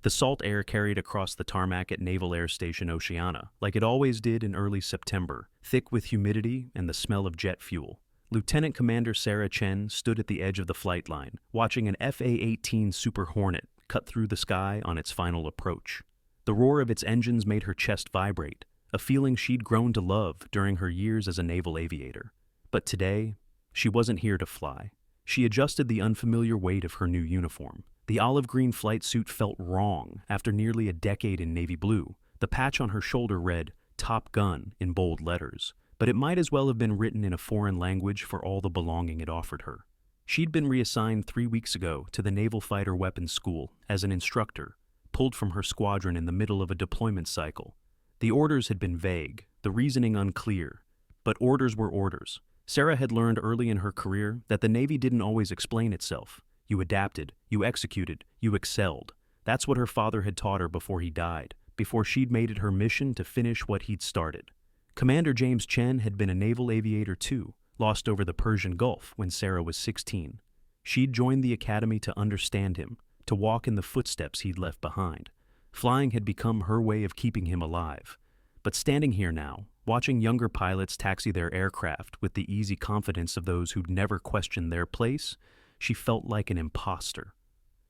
The salt air carried across the tarmac at Naval Air Station Oceana, like it always did in early September, thick with humidity and the smell of jet fuel. Lieutenant Commander Sarah Chen stood at the edge of the flight line, watching an F-18 Super Hornet cut through the sky on its final approach. The roar of its engines made her chest vibrate, a feeling she'd grown to love during her years as a naval aviator. But today, she wasn't here to fly. She adjusted the unfamiliar weight of her new uniform. The olive green flight suit felt wrong after nearly a decade in navy blue. The patch on her shoulder read, "Top Gun," in bold letters, but it might as well have been written in a foreign language for all the belonging it offered her. She'd been reassigned 3 weeks ago to the Naval Fighter Weapons School as an instructor, pulled from her squadron in the middle of a deployment cycle. The orders had been vague, the reasoning unclear, but orders were orders. Sarah had learned early in her career that the Navy didn't always explain itself. You adapted, you executed, you excelled. That's what her father had taught her before he died, before she'd made it her mission to finish what he'd started. Commander James Chen had been a naval aviator too, lost over the Persian Gulf when Sarah was 16. She'd joined the academy to understand him, to walk in the footsteps he'd left behind. Flying had become her way of keeping him alive. But standing here now, watching younger pilots taxi their aircraft with the easy confidence of those who'd never questioned their place, she felt like an imposter.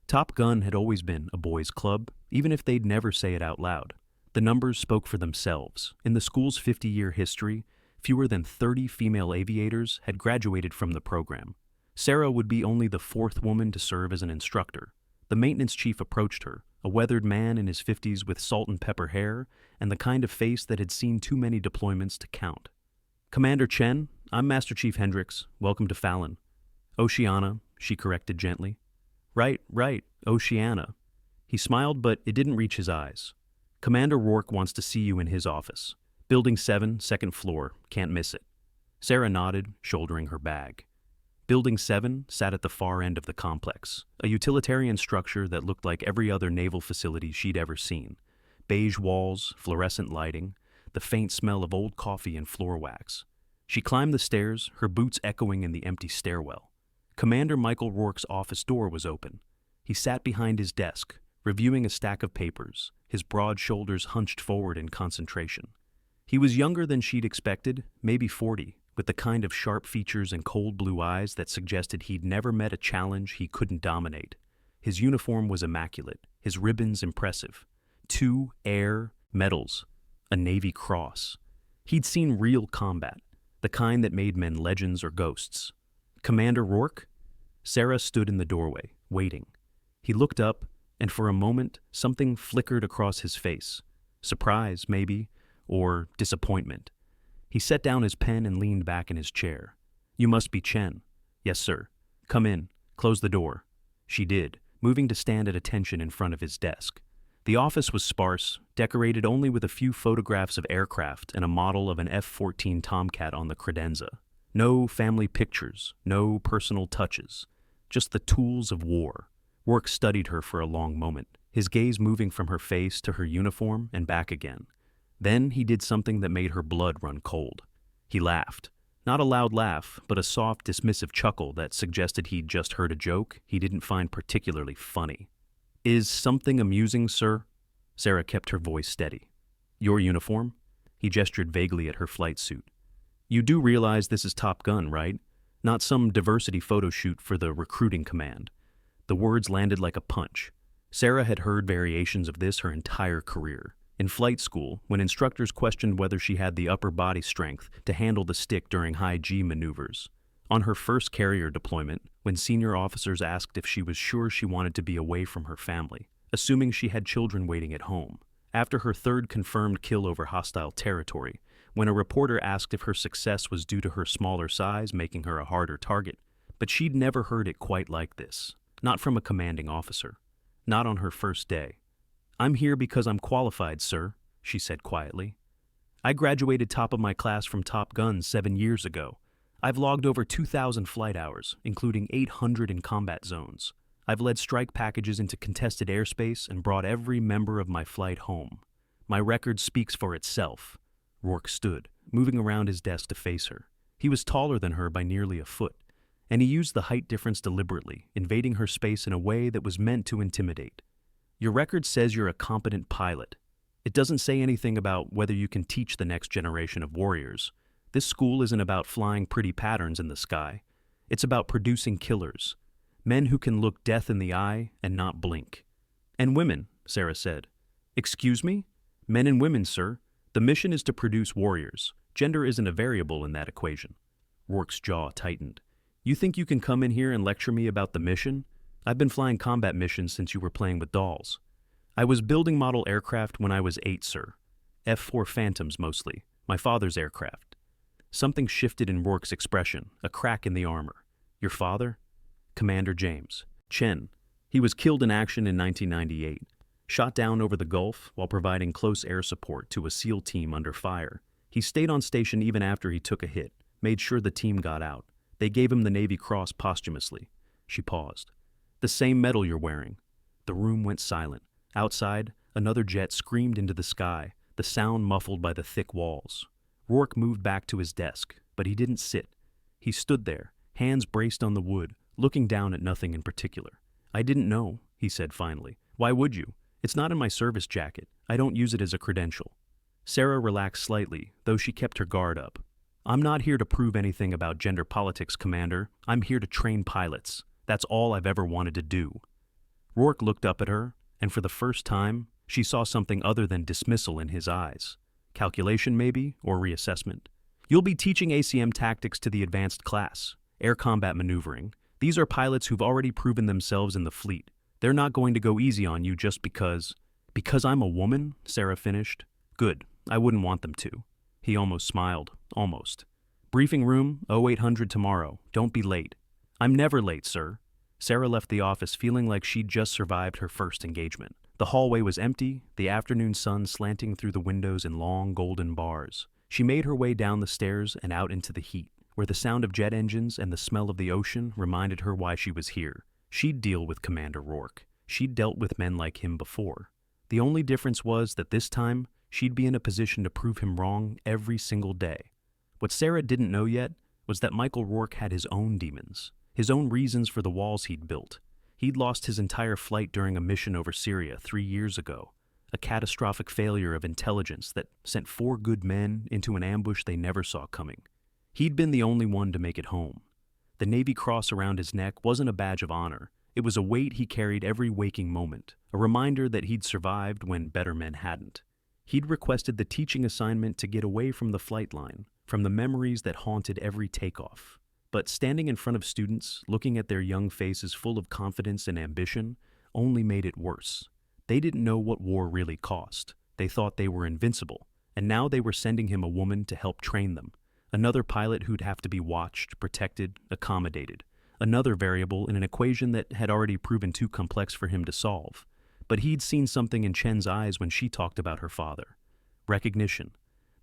Top Gun had always been a boys' club, even if they'd never say it out loud. The numbers spoke for themselves. In the school's 50-year history, fewer than 30 female aviators had graduated from the program. Sarah would be only the 4th woman to serve as an instructor. The maintenance chief approached her, a weathered man in his 50s with salt and pepper hair and the kind of face that had seen too many deployments to count. "Commander Chen, I'm Master Chief Hendricks. Welcome to Fallon." "Oceana," she corrected gently. Right, Oceana." He smiled, but it didn't reach his eyes. "Commander Rourke wants to see you in his office. Building 7, 2nd floor. Can't miss it." Sarah nodded, shouldering her bag. Building 7 sat at the far end of the complex, a utilitarian structure that looked like every other naval facility she'd ever seen. Beige walls, fluorescent lighting, the faint smell of old coffee and floor wax. She climbed the stairs, her boots echoing in the empty stairwell. Commander Michael Rourke's office door was open. He sat behind his desk, reviewing a stack of papers, his broad shoulders hunched forward in concentration. He was younger than she'd expected, maybe 40, with the kind of sharp features and cold blue eyes that suggested he'd never met a challenge he couldn't dominate. His uniform was immaculate, his ribbons impressive. 2 air medals, a Navy Cross. He'd seen real combat, the kind that made men legends or ghosts. "Commander Rourke?" Sarah stood in the doorway, waiting. He looked up, and for a moment, something flickered across his face. Surprise, maybe, or disappointment. He set down his pen and leaned back in his chair. "You must be Chen." "Yes, sir." "Come in. Close the door." She did, moving to stand at attention in front of his desk. The office was sparse, decorated only with a few photographs of aircraft and a model of an F-14 Tomcat on the credenza. No family pictures, no personal touches, just the tools of war. Rourke studied her for a long moment, his gaze moving from her face to her uniform and back again. Then he did something that made her blood run cold. He laughed. Not a loud laugh, but a soft, dismissive chuckle that suggested he'd just heard a joke he didn't find particularly funny. "Is something amusing, sir?" Sarah kept her voice steady. "Your uniform?" He gestured vaguely at her flight suit. "You do realize this is Top Gun, right? Not some diversity photo shoot for the recruiting command." The words landed like a punch. Sarah had heard variations of this her entire career. In flight school, when instructors questioned whether she had the upper body strength to handle the stick during high-G maneuvers. On her first carrier deployment, when senior officers asked if she was sure she wanted to be away from her family, assuming she had children waiting at home. After her 3rd confirmed kill over hostile territory, when a reporter asked if her success was due to her smaller size making her a harder target. But she'd never heard it quite like this. Not from a commanding officer. Not on her first day. "I'm here because I'm qualified, sir," she said quietly. "I graduated top of my class from Top Gun 7 years ago. I've logged over 2,000 flight hours, including 800 in combat zones. I've led strike packages into contested airspace and brought every member of my flight home. My record speaks for itself." Rourke stood, moving around his desk to face her. He was taller than her by nearly a foot, and he used the height difference deliberately, invading her space in a way that was meant to intimidate. Your record says you're a competent pilot. It doesn't say anything about whether you can teach the next generation of warriors. This school isn't about flying pretty patterns in the sky. It's about producing killers. Men who can look death in the eye and not blink. And women, Sarah said. Excuse me? Men and women, sir. The mission is to produce warriors. Gender isn't a variable in that equation. Rourke's jaw tightened. You think you can come in here and lecture me about the mission? I've been flying combat missions since you were playing with dolls. I was building model aircraft when I was 8, sir. F-4 Phantoms mostly, my father's aircraft. Something shifted in Rourke's expression, a crack in the armor. Your father? Commander James Chen. He was killed in action in 1998, shot down over the Gulf while providing close air support to a SEAL team under fire. He stayed on station even after he took a hit, made sure the team got out. They gave him the Navy Cross posthumously. She paused. The same medal you're wearing. The room went silent. Outside, another jet screamed into the sky, the sound muffled by the thick walls. Rourke moved back to his desk, but he didn't sit. He stood there, hands braced on the wood, looking down at nothing in particular. I didn't know, he said finally. Why would you? It's not in my service jacket. I don't use it as a credential. Sarah relaxed slightly, though she kept her guard up. I'm not here to prove anything about gender politics, Commander. I'm here to train pilots. That's all I've ever wanted to do. Rourke looked up at her, and for the first time, she saw something other than dismissal in his eyes. Calculation, maybe, or reassessment. You'll be teaching ACM tactics to the advanced class, air combat maneuvering. These are pilots who've already proven themselves in the fleet. They're not going to go easy on you just because... Because I'm a woman? Sarah finished. Good. I wouldn't want them to. He almost smiled. Almost. Briefing room, 0800 tomorrow. Don't be late. I'm never late, sir. Sarah left the office feeling like she'd just survived her first engagement. The hallway was empty, the afternoon sun slanting through the windows in long golden bars. She made her way down the stairs and out into the heat, where the sound of jet engines and the smell of the ocean reminded her why she was here. She'd deal with Commander Rourke. She'd dealt with men like him before. The only difference was that this time, she'd be in a position to prove him wrong every single day. What Sarah didn't know yet was that Michael Rourke had his own demons, his own reasons for the walls he'd built. He'd lost his entire flight during a mission over Syria 3 years ago, a catastrophic failure of intelligence that sent 4 good men into an ambush they never saw coming. He'd been the only one to make it home. The Navy Cross around his neck wasn't a badge of honor. It was a weight he carried every waking moment, a reminder that he'd survived when better men hadn't. He'd requested the teaching assignment to get away from the flight line, from the memories that haunted every takeoff. But standing in front of students, looking at their young faces full of confidence and ambition, only made it worse. They didn't know what war really cost. They thought they were invincible, and now they were sending him a woman to help train them. Another pilot who'd have to be watched, protected, accommodated. Another variable in an equation that had already proven too complex for him to solve. But he'd seen something in Chen's eyes when she talked about her father. Recognition.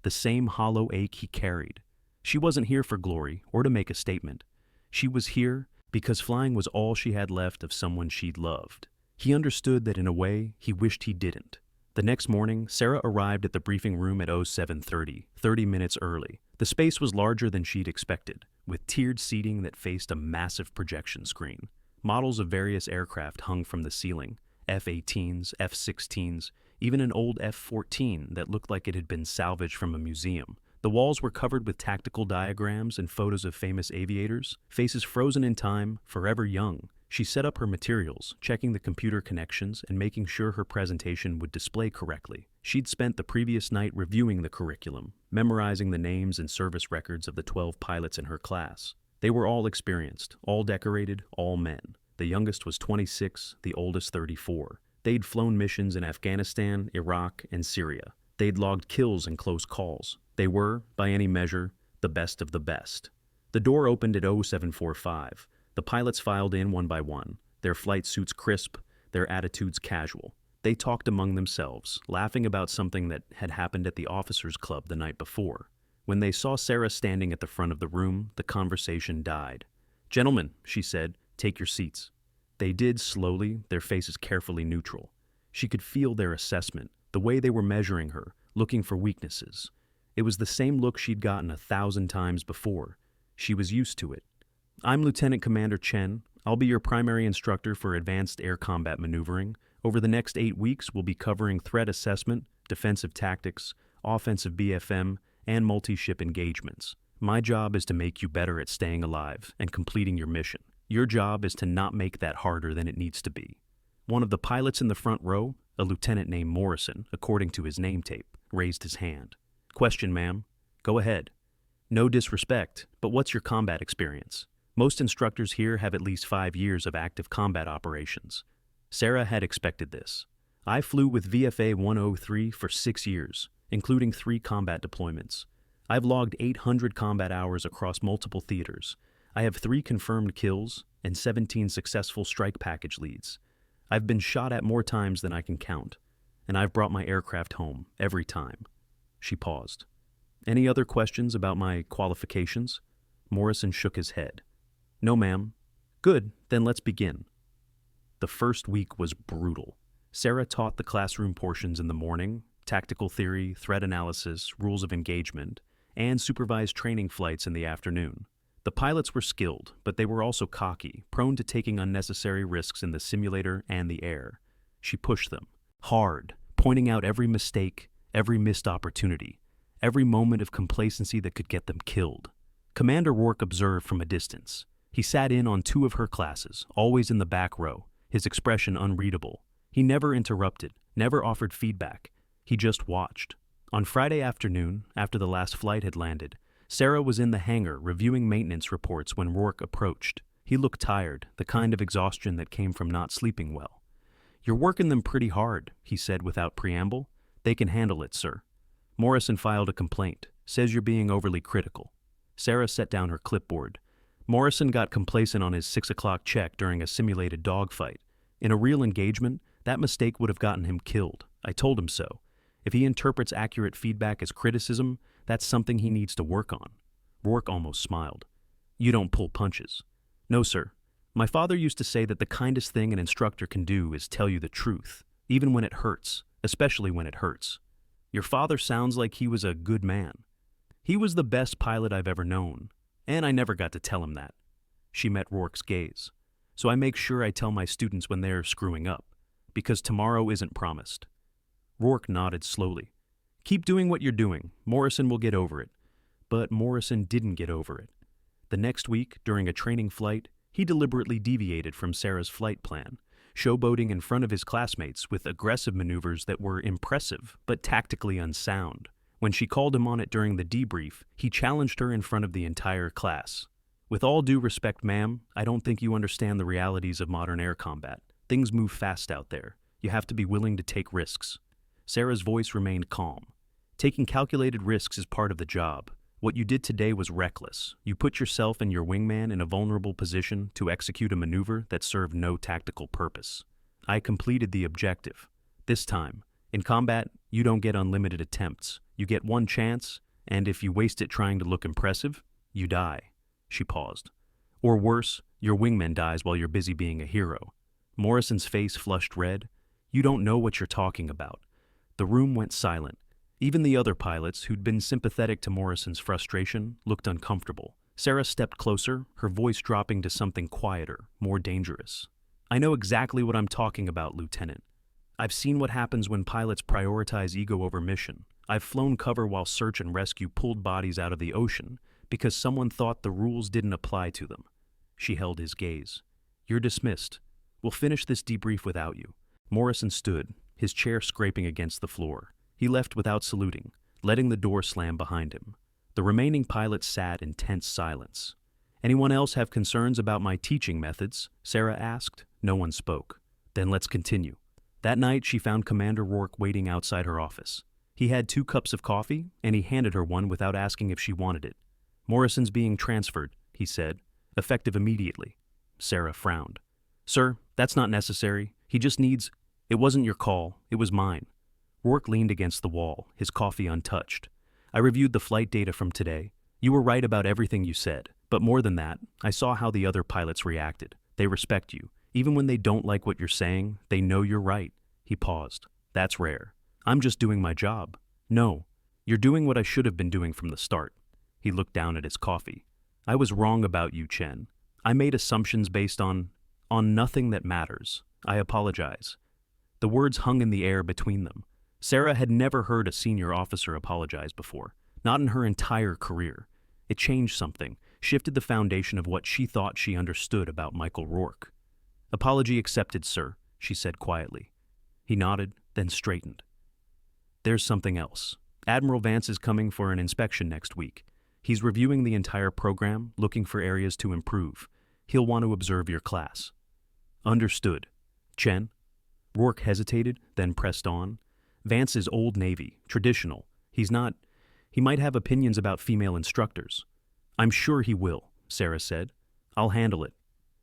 The same hollow ache he carried. She wasn't here for glory or to make a statement. She was here because flying was all she had left of someone she'd loved. He understood that in a way he wished he didn't. The next morning, Sarah arrived at the briefing room at 0730, 30 minutes early. The space was larger than she'd expected, with tiered seating that faced a massive projection screen. Models of various aircraft hung from the ceiling, F-18s, F-16s, even an old F-14 that looked like it had been salvaged from a museum. The walls were covered with tactical diagrams and photos of famous aviators, faces frozen in time, forever young. She set up her materials, checking the computer connections and making sure her presentation would display correctly. She'd spent the previous night reviewing the curriculum, memorizing the names and service records of the 12 pilots in her class. They were all experienced, all decorated, all men. The youngest was 26, the oldest 34. They'd flown missions in Afghanistan, Iraq, and Syria. They'd logged kills and close calls. They were, by any measure, the best of the best. The door opened at 0745. The pilots filed in one by one, their flight suits crisp, their attitudes casual. They talked among themselves, laughing about something that had happened at the officers' club the night before. When they saw Sarah standing at the front of the room, the conversation died. "Gentlemen," she said, "take your seats." They did slowly, their faces carefully neutral. She could feel their assessment, the way they were measuring her, looking for weaknesses. It was the same look she'd gotten 1,000 times before. She was used to it. "I'm Lieutenant Commander Chen. I'll be your primary instructor for advanced air combat maneuvering, Over the next 8 weeks, we'll be covering threat assessment, defensive tactics, offensive BFM, and multi-ship engagements. My job is to make you better at staying alive and completing your mission. Your job is to not make that harder than it needs to be. One of the pilots in the front row, a lieutenant named Morrison, according to his name tape, raised his hand. Question, ma'am. Go ahead. No disrespect, but what's your combat experience? Most instructors here have at least 5 years of active combat operations. Sarah had expected this. I flew with VFA 103 for 6 years, including 3 combat deployments. I've logged 800 combat hours across multiple theaters. I have 3 confirmed kills and 17 successful strike package leads. I've been shot at more times than I can count, and I've brought my aircraft home every time. She paused. Any other questions about my qualifications? Morrison shook his head. No, ma'am. Good, then let's begin. The first week was brutal. Sarah taught the classroom portions in the morning, tactical theory, threat analysis, rules of engagement, and supervised training flights in the afternoon. The pilots were skilled, but they were also cocky, prone to taking unnecessary risks in the simulator and the air. She pushed them, hard, pointing out every mistake, every missed opportunity, every moment of complacency that could get them killed. Commander Rourke observed from a distance. He sat in on 2 of her classes, always in the back row, his expression unreadable. He never interrupted, never offered feedback. He just watched. On Friday afternoon, after the last flight had landed, Sarah was in the hangar reviewing maintenance reports when Rourke approached. He looked tired, the kind of exhaustion that came from not sleeping well. You're working them pretty hard, he said without preamble. They can handle it, sir. Morrison filed a complaint, says you're being overly critical. Sarah set down her clipboard. Morrison got complacent on his 6 o'clock check during a simulated dogfight. In a real engagement, that mistake would have gotten him killed. I told him so. If he interprets accurate feedback as criticism, that's something he needs to work on. Rourke almost smiled. You don't pull punches. No, sir. My father used to say that the kindest thing an instructor can do is tell you the truth, even when it hurts, especially when it hurts. Your father sounds like he was a good man. He was the best pilot I've ever known, and I never got to tell him that. She met Rourke's gaze. So I make sure I tell my students when they're screwing up, because tomorrow isn't promised. Rourke nodded slowly. Keep doing what you're doing. Morrison will get over it. But Morrison didn't get over it. The next week, during a training flight, he deliberately deviated from Sarah's flight plan, showboating in front of his classmates with aggressive maneuvers that were impressive but tactically unsound. When she called him on it during the debrief, he challenged her in front of the entire class. With all due respect, ma'am, I don't think you understand the realities of modern air combat. Things move fast out there. You have to be willing to take risks. Sarah's voice remained calm. Taking calculated risks is part of the job. What you did today was reckless. You put yourself and your wingman in a vulnerable position to execute a maneuver that served no tactical purpose. I completed the objective. This time, in combat, you don't get unlimited attempts. You get one chance, and if you waste it trying to look impressive, you die. She paused. Or worse, your wingman dies while you're busy being a hero. Morrison's face flushed red. You don't know what you're talking about. The room went silent. Even the other pilots, who'd been sympathetic to Morrison's frustration, looked uncomfortable. Sarah stepped closer, her voice dropping to something quieter, more dangerous. I know exactly what I'm talking about, Lieutenant. I've seen what happens when pilots prioritize ego over mission. I've flown cover while search and rescue pulled bodies out of the ocean because someone thought the rules didn't apply to them. She held his gaze. You're dismissed. We'll finish this debrief without you. Morrison stood, his chair scraping against the floor. He left without saluting, letting the door slam behind him. The remaining pilots sat in tense silence. Anyone else have concerns about my teaching methods? Sarah asked. No one spoke. Then let's continue. That night, she found Commander Rourke waiting outside her office. He had 2 cups of coffee, and he handed her one without asking if she wanted it. Morrison's being transferred, he said, effective immediately. Sarah frowned. Sir, that's not necessary. He just needs... It wasn't your call. It was mine. Rourke leaned against the wall, his coffee untouched. I reviewed the flight data from today. You were right about everything you said. But more than that, I saw how the other pilots reacted. They respect you. Even when they don't like what you're saying, they know you're right. He paused. That's rare. I'm just doing my job. No, you're doing what I should have been doing from the start. He looked down at his coffee. I was wrong about you, Chen. I made assumptions based on nothing that matters. I apologize. The words hung in the air between them. Sarah had never heard a senior officer apologize before, not in her entire career. It changed something, shifted the foundation of what she thought she understood about Michael Rourke. "Apology accepted, sir," she said quietly. He nodded, then straightened. "There's something else. Admiral Vance is coming for an inspection next week. He's reviewing the entire program, looking for areas to improve. He'll want to observe your class." "Understood. Chen?" Rourke hesitated, then pressed on. "Vance is old Navy, traditional. He might have opinions about female instructors." "I'm sure he will," Sarah said. "I'll handle it."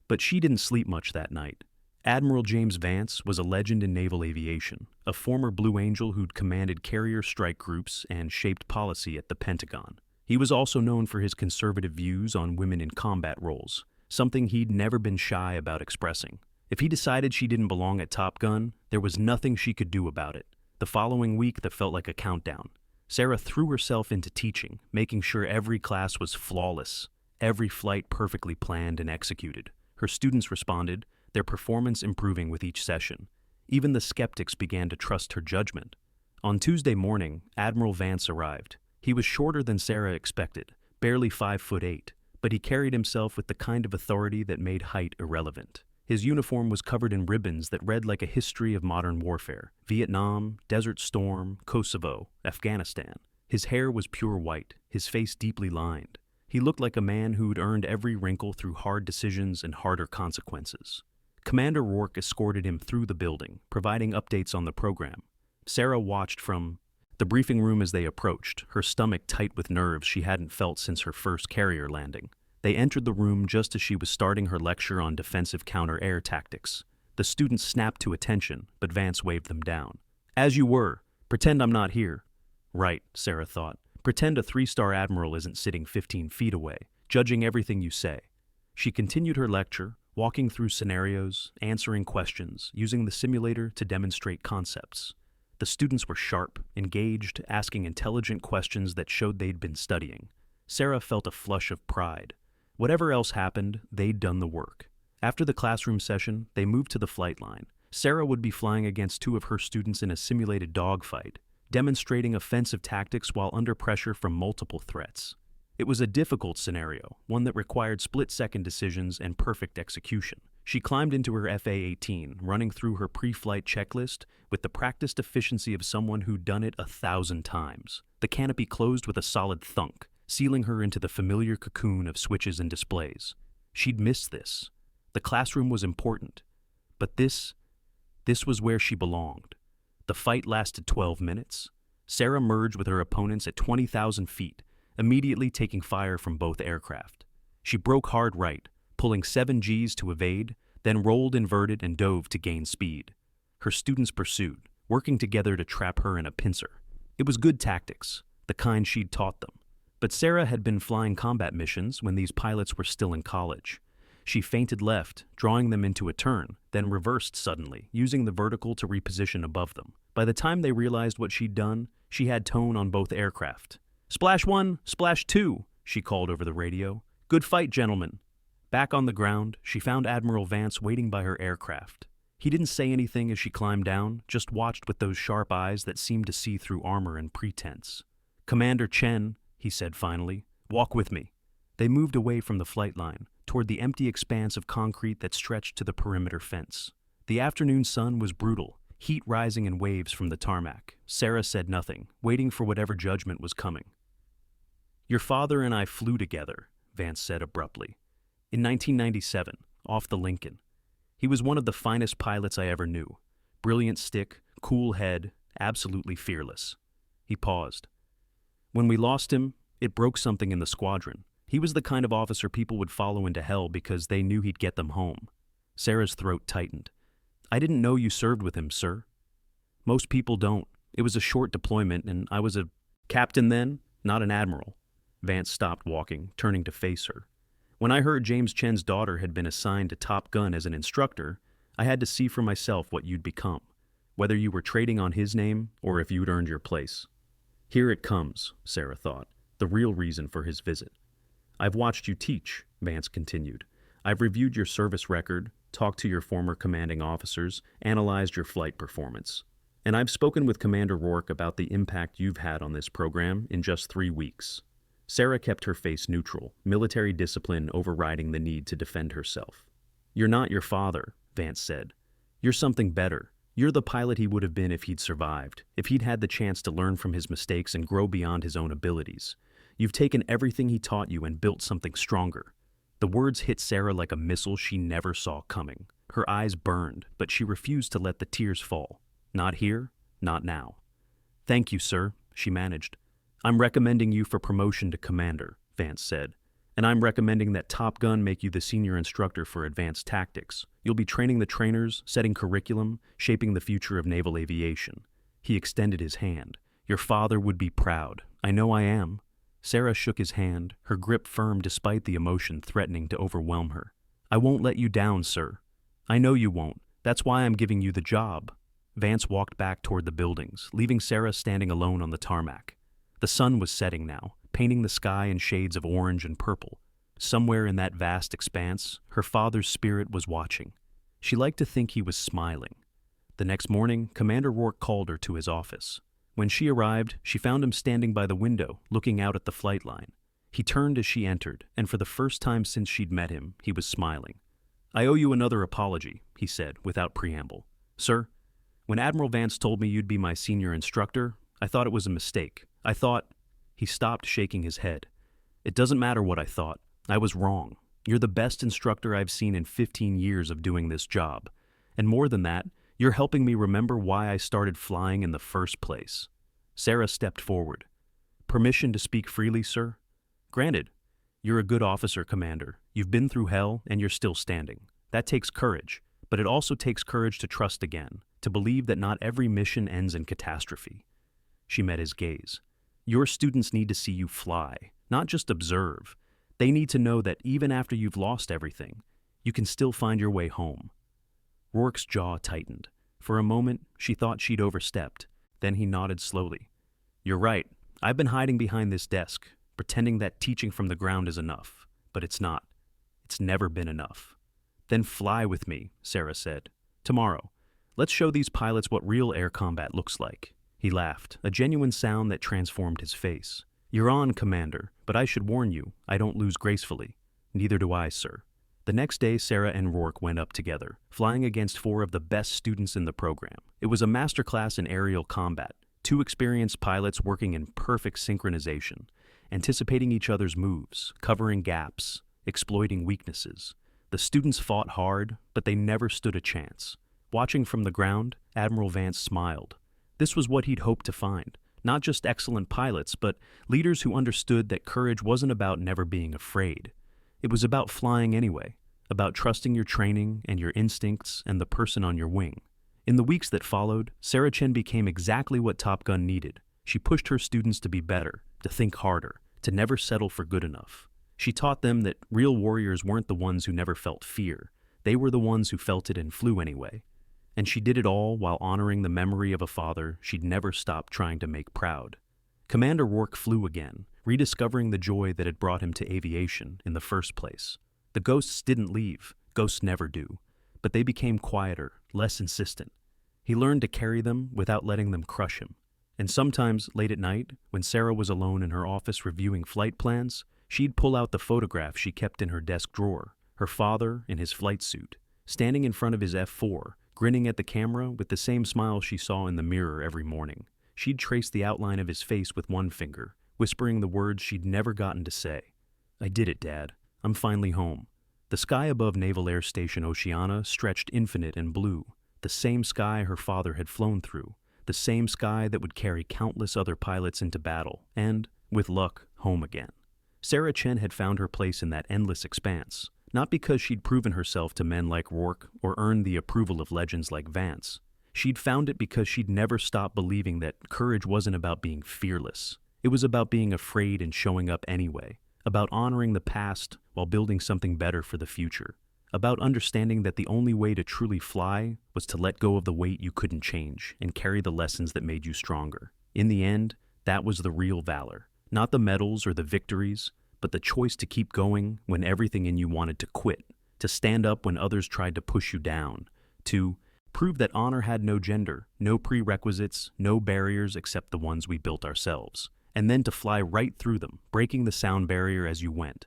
But she didn't sleep much that night. Admiral James Vance was a legend in naval aviation, a former Blue Angel who'd commanded carrier strike groups and shaped policy at the Pentagon. He was also known for his conservative views on women in combat roles, something he'd never been shy about expressing. If he decided she didn't belong at Top Gun, there was nothing she could do about it. The following week, that felt like a countdown. Sarah threw herself into teaching, making sure every class was flawless, every flight perfectly planned and executed. Her students responded, their performance improving with each session. Even the skeptics began to trust her judgment. On Tuesday morning, Admiral Vance arrived. He was shorter than Sarah expected, barely 5'8", but he carried himself with the kind of authority that made height irrelevant. His uniform was covered in ribbons that read like a history of modern warfare: Vietnam, Desert Storm, Kosovo, Afghanistan. His hair was pure white, his face deeply lined. He looked like a man who'd earned every wrinkle through hard decisions and harder consequences. Commander Rourke escorted him through the building, providing updates on the program. Sarah watched from the briefing room as they approached, her stomach tight with nerves she hadn't felt since her first carrier landing. They entered the room just as she was starting her lecture on defensive counter-air tactics. The students snapped to attention, but Vance waved them down. "As you were. Pretend I'm not here." "Right," Sarah thought. "Pretend a 3-star admiral isn't sitting 15 feet away, judging everything you say." She continued her lecture, walking through scenarios, answering questions, using the simulator to demonstrate concepts. The students were sharp, engaged, asking intelligent questions that showed they'd been studying. Sarah felt a flush of pride. Whatever else happened, they'd done the work. After the classroom session, they moved to the flight line. Sarah would be flying against 2 of her students in a simulated dogfight, demonstrating offensive tactics while under pressure from multiple threats. It was a difficult scenario, one that required split-second decisions and perfect execution. She climbed into her F-18, running through her pre-flight checklist with the practiced efficiency of someone who'd done it 1,000 times. The canopy closed with a solid thunk, sealing her into the familiar cocoon of switches and displays. She'd missed this. The classroom was important, but this was where she belonged. The fight lasted 12 minutes. Sarah merged with her opponents at 20,000 feet, immediately taking fire from both aircraft. She broke hard right, pulling 7 Gs to evade, then rolled inverted and dove to gain speed. Her students pursued, working together to trap her in a pincer. It was good tactics, the kind she'd taught them. But Sarah had been flying combat missions when these pilots were still in college. She feinted left, drawing them into a turn, then reversed suddenly, using the vertical to reposition above them. By the time they realized what she'd done, she had tone on both aircraft. "Splash 1, splash 2, she called over the radio. "Good fight, gentlemen." Back on the ground, she found Admiral Vance waiting by her aircraft. He didn't say anything as she climbed down, just watched with those sharp eyes that seemed to see through armor and pretense. "Commander Chen," he said finally, "walk with me." They moved away from the flight line, toward the empty expanse of concrete that stretched to the perimeter fence. The afternoon sun was brutal, heat rising in waves from the tarmac. Sarah said nothing, waiting for whatever judgment was coming. "Your father and I flew together," Vance said abruptly. "In 1997, off the Lincoln. He was one of the finest pilots I ever knew. Brilliant stick, cool head, absolutely fearless." He paused. "When we lost him, it broke something in the squadron. He was the kind of officer people would follow into hell because they knew he'd get them home." Sarah's throat tightened. "I didn't know you served with him, sir." "Most people don't. It was a short deployment, and I was a captain then, not an admiral." Vance stopped walking, turning to face her. "When I heard James Chen's daughter had been assigned to Top Gun as an instructor, I had to see for myself what you'd become, whether you were trading on his name or if you'd earned your place." Here it comes, Sarah thought, the real reason for his visit. "I've watched you teach," Vance continued. "I've reviewed your service record, talked to your former commanding officers, analyzed your flight performance. And I've spoken with Commander Rourke about the impact you've had on this program in just 3 weeks. Sarah kept her face neutral, military discipline overriding the need to defend herself. You're not your father, Vance said. You're something better. You're the pilot he would have been if he'd survived, if he'd had the chance to learn from his mistakes and grow beyond his own abilities. You've taken everything he taught you and built something stronger. The words hit Sarah like a missile she never saw coming. Her eyes burned, but she refused to let the tears fall. Not here, not now. Thank you, sir, she managed. I'm recommending you for promotion to commander, Vance said. And I'm recommending that Top Gun make you the senior instructor for advanced tactics. You'll be training the trainers, setting curriculum, shaping the future of naval aviation. He extended his hand. Your father would be proud. I know I am. Sarah shook his hand, her grip firm despite the emotion threatening to overwhelm her. I won't let you down, sir. I know you won't. That's why I'm giving you the job. Vance walked back toward the buildings, leaving Sarah standing alone on the tarmac. The sun was setting now, painting the sky in shades of orange and purple. Somewhere in that vast expanse, her father's spirit was watching. She liked to think he was smiling. The next morning, Commander Rourke called her to his office. When she arrived, she found him standing by the window, looking out at the flight line. He turned as she entered, and for the first time since she'd met him, he was smiling. I owe you another apology, he said, without preamble. Sir, when Admiral Vance told me you'd be my senior instructor, I thought it was a mistake. I thought... He stopped, shaking his head. It doesn't matter what I thought. I was wrong. You're the best instructor I've seen in 15 years of doing this job. And more than that, you're helping me remember why I started flying in the first place. Sarah stepped forward. Permission to speak freely, sir? Granted. You're a good officer, Commander. You've been through hell, and you're still standing. That takes courage. But it also takes courage to trust again, to believe that not every mission ends in catastrophe. She met his gaze. Your students need to see you fly, not just observe. They need to know that even after you've lost everything, you can still find your way home. Rourke's jaw tightened. For a moment, she thought she'd overstepped. Then he nodded slowly. You're right. I've been hiding behind this desk, pretending that teaching from the ground is enough. But it's not. It's never been enough. Then fly with me, Sarah said. Tomorrow. Let's show these pilots what real air combat looks like. He laughed, a genuine sound that transformed his face. You're on, Commander, but I should warn you, I don't lose gracefully. Neither do I, sir. The next day, Sarah and Rourke went up together, flying against 4 of the best students in the program. It was a masterclass in aerial combat, 2 experienced pilots working in perfect synchronization, anticipating each other's moves, covering gaps, exploiting weaknesses. The students fought hard, but they never stood a chance. Watching from the ground, Admiral Vance smiled. This was what he'd hoped to find. Not just excellent pilots, but leaders who understood that courage wasn't about never being afraid. It was about flying anyway, about trusting your training and your instincts and the person on your wing. In the weeks that followed, Sarah Chen became exactly what Top Gun needed. She pushed her students to be better, to think harder, to never settle for good enough. She taught them that real warriors weren't the ones who never felt fear. They were the ones who felt it and flew anyway. And she did it all while honoring the memory of a father she'd never stopped trying to make proud. Commander Rourke flew again, rediscovering the joy that had brought him to aviation in the first place. The ghosts didn't leave, ghosts never do, but they became quieter, less insistent. He learned to carry them without letting them crush him. And sometimes, late at night, when Sarah was alone in her office reviewing flight plans, she'd pull out the photograph she kept in her desk drawer, her father in his flight suit, standing in front of his F-4, grinning at the camera with the same smile she saw in the mirror every morning. She'd trace the outline of his face with one finger, whispering the words she'd never gotten to say. I did it, Dad. I'm finally home. The sky above Naval Air Station Oceana stretched infinite and blue, the same sky her father had flown through, the same sky that would carry countless other pilots into battle, and, with luck, home again. Sarah Chen had found her place in that endless expanse, not because she'd proven herself to men like Rourke or earned the approval of legends like Vance. She'd found it because she'd never stopped believing that courage wasn't about being fearless. It was about being afraid and showing up anyway, about honoring the past while building something better for the future, about understanding that the only way to truly fly was to let go of the weight you couldn't change and carry the lessons that made you stronger. In the end, that was the real valor, not the medals or the victories, but the choice to keep going when everything in you wanted to quit, to stand up when others tried to push you down, to prove that honor had no gender, no prerequisites, no barriers except the ones we built ourselves, and then to fly right through them, breaking the sound barrier as you went.